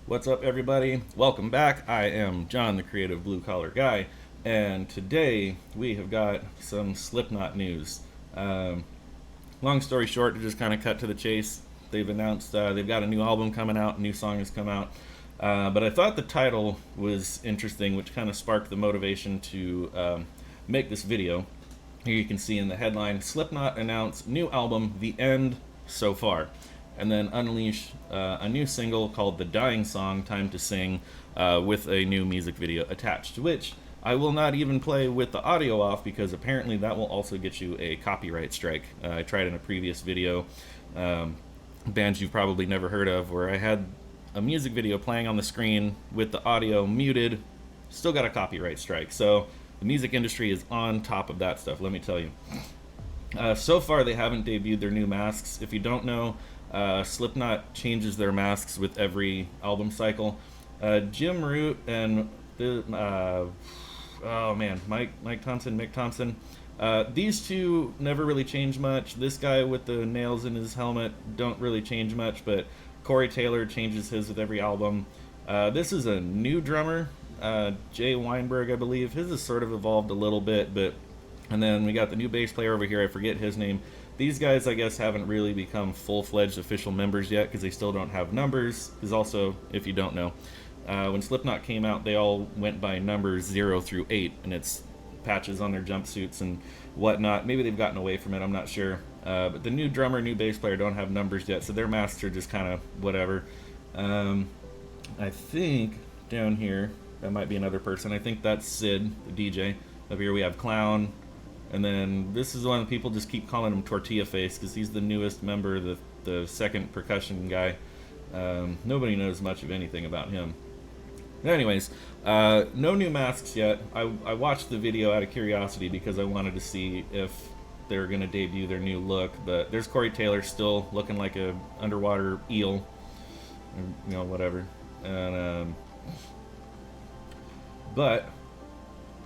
What's up, everybody? Welcome back. I am John, the creative blue collar guy, and today we have got some Slipknot news. Um, Long story short, to just kind of cut to the chase, they've announced they've got a new album coming out, a new song has come out. But I thought the title was interesting, which kind of sparked the motivation to make this video. Here you can see in the headline Slipknot announced new album, The End So Far, and then unleash a new single called The Dying Song, Time to Sing, with a new music video attached, which I will not even play with the audio off because apparently that will also get you a copyright strike. I tried in a previous video, bands you've probably never heard of, where I had a music video playing on the screen with the audio muted, still got a copyright strike. So the music industry is on top of that stuff, let me tell you. So far, they haven't debuted their new masks. If you don't know, Slipknot changes their masks with every album cycle. Jim Root and Mike Thompson, Mick Thompson. These two never really change much. This guy with the nails in his helmet don't really change much, but Corey Taylor changes his with every album. This is a new drummer, Jay Weinberg, I believe. His has sort of evolved a little bit, but and then we got the new bass player over here. I forget his name. These guys, I guess, haven't really become full-fledged official members yet because they still don't have numbers. Because also, if you don't know, when Slipknot came out, they all went by numbers 0 through 8, and it's patches on their jumpsuits and whatnot. Maybe they've gotten away from it, I'm not sure. But the new drummer, new bass player don't have numbers yet, so their masks are just kind of whatever. I think down here, that might be another person. I think that's Sid, the DJ. Up here we have Clown. And then this is one people just keep calling him Tortilla Face because he's the newest member, the second percussion guy. Nobody knows much of anything about him. Anyways, no new masks yet. I watched the video out of curiosity because I wanted to see if they were going to debut their new look. But there's Corey Taylor still looking like a underwater eel, whatever. And but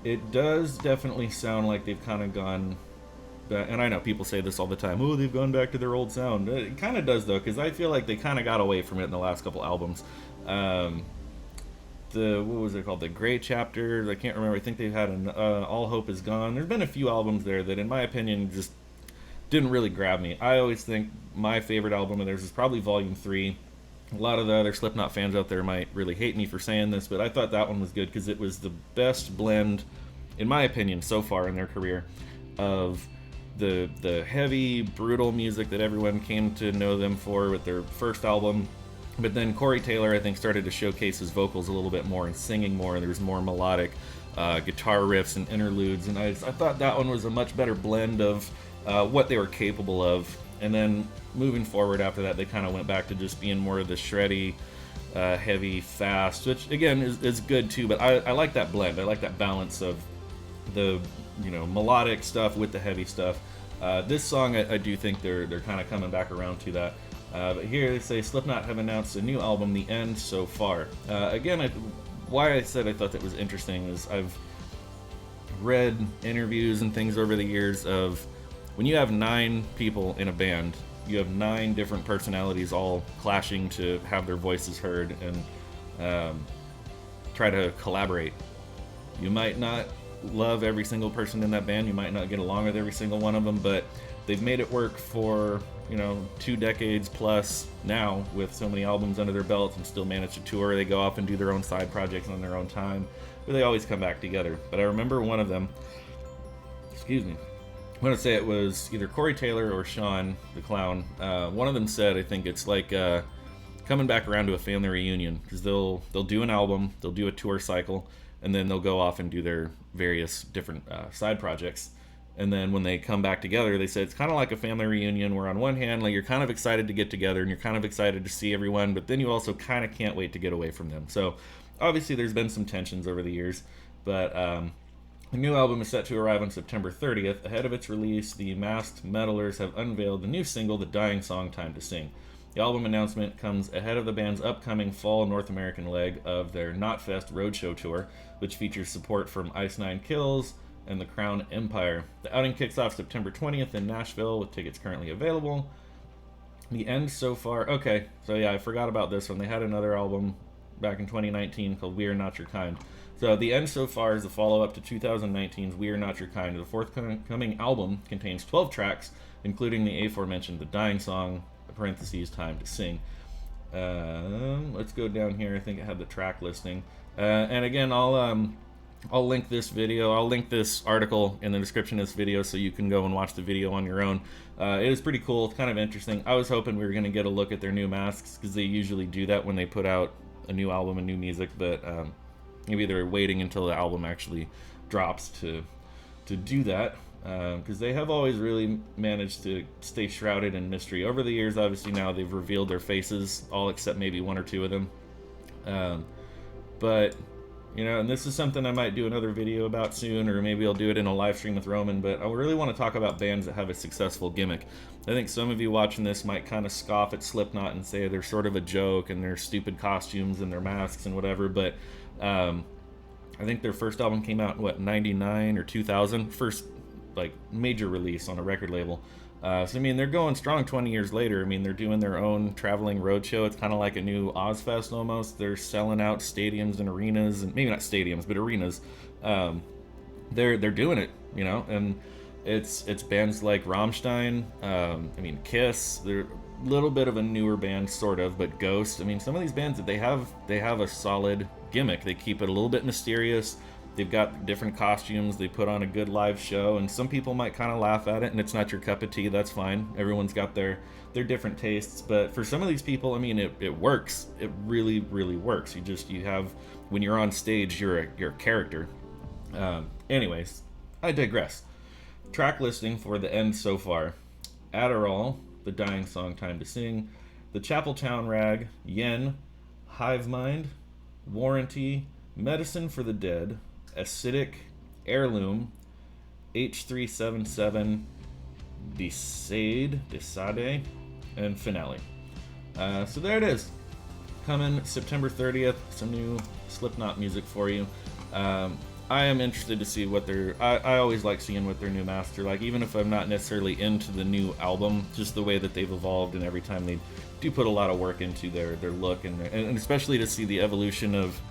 it does definitely sound like they've kind of gone back, and I know people say this all the time, oh, they've gone back to their old sound. It kind of does, though, because I feel like they kind of got away from it in the last couple albums. What was it called? The Gray Chapter? I can't remember. I think they've had an All Hope Is Gone. There's been a few albums there that, in my opinion, just didn't really grab me. I always think my favorite album of theirs is probably Volume 3. A lot of the other Slipknot fans out there might really hate me for saying this, but I thought that one was good because it was the best blend, in my opinion, so far in their career, of the heavy, brutal music that everyone came to know them for with their first album. But then Corey Taylor, I think, started to showcase his vocals a little bit more and singing more, and there was more melodic guitar riffs and interludes, and I thought that one was a much better blend of what they were capable of. And then moving forward after that, they kind of went back to just being more of the shreddy, heavy, fast, which again is good too. But I like that blend. I like that balance of the melodic stuff with the heavy stuff. This song, I do think they're kind of coming back around to that. But here they say Slipknot have announced a new album, The End So Far. Again, why I said I thought that was interesting is I've read interviews and things over the years of when you have 9 people in a band, you have 9 different personalities all clashing to have their voices heard and try to collaborate. You might not love every single person in that band, you might not get along with every single one of them, but they've made it work for 2 decades plus now with so many albums under their belts and still manage to tour. They go off and do their own side projects on their own time, but they always come back together. But I remember one of them, I'm going to say it was either Corey Taylor or Sean, the Clown. One of them said, I think it's like coming back around to a family reunion, because they'll do an album, they'll do a tour cycle, and then they'll go off and do their various different side projects. And then when they come back together, they said it's kind of like a family reunion where on one hand, like, you're kind of excited to get together and you're kind of excited to see everyone, but then you also kind of can't wait to get away from them. So obviously there's been some tensions over the years, but the new album is set to arrive on September 30th. Ahead of its release, the Masked Metalers have unveiled the new single, The Dying Song, Time to Sing. The album announcement comes ahead of the band's upcoming fall North American leg of their Knotfest Roadshow tour, which features support from Ice Nine Kills and the Crown Empire. The outing kicks off September 20th in Nashville, with tickets currently available. The End So Far. Okay, so yeah, I forgot about this one. They had another album back in 2019 called We Are Not Your Kind. So the end so far is the follow-up to 2019's We Are Not Your Kind. The forthcoming album contains 12 tracks, including the aforementioned The Dying Song, parentheses, Time to Sing. Let's go down here. I think I had the track listing. And again, I'll link this video. I'll link this article in the description of this video so you can go and watch the video on your own. It is pretty cool. It's kind of interesting. I was hoping we were going to get a look at their new masks because they usually do that when they put out a new album and new music, but maybe they're waiting until the album actually drops to do that, because they have always really managed to stay shrouded in mystery. Over the years, obviously now they've revealed their faces, all except maybe one or two of them. But, you know, and this is something I might do another video about soon, or maybe I'll do it in a live stream with Roman, but I really want to talk about bands that have a successful gimmick. I think some of you watching this might kind of scoff at Slipknot and say they're sort of a joke and their stupid costumes and their masks and whatever, but I think their first album came out in, what, 99 or 2000? First, like, major release on a record label. So, I mean, they're going strong 20 years later. I mean, they're doing their own traveling roadshow. It's kind of like a new Ozfest almost. They're selling out stadiums and arenas, and maybe not stadiums, but arenas. They're doing it, you know, and it's bands like Rammstein, I mean, Kiss. They're a little bit of a newer band, sort of, but Ghost. I mean, some of these bands, they have a solid gimmick. They keep it a little bit mysterious. They've got different costumes. They put on a good live show, and some people might kind of laugh at it, and it's not your cup of tea. That's fine. Everyone's got their different tastes, but for some of these people, I mean, it works. It really, really works. You have, when you're on stage, you're a character. Anyways, I digress. Track listing for the end so far: Adderall, The Dying Song, Time to Sing, The Chapeltown Rag, Yen, Hive Mind, Warranty, Medicine for the Dead, Acidic, Heirloom, H377, Desade, and Finale. So there it is. Coming September 30th, some new Slipknot music for you. I am interested to see what I always like seeing what their new masks are like, even if I'm not necessarily into the new album, just the way that they've evolved, and every time they do put a lot of work into their look, and especially to see the evolution of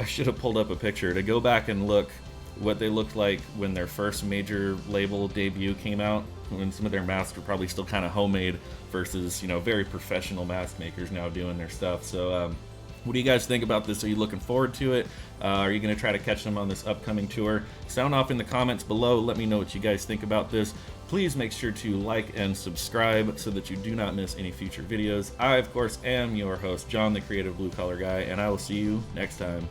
I should have pulled up a picture to go back and look what they looked like when their first major label debut came out, when some of their masks were probably still kind of homemade versus, you know, very professional mask makers now doing their stuff. So what do you guys think about this? Are you looking forward to it? Are you going to try to catch them on this upcoming tour? Sound off in the comments below. Let me know what you guys think about this. Please make sure to like and subscribe so that you do not miss any future videos. I, of course, am your host, John, the Creative Blue Collar Guy, and I will see you next time.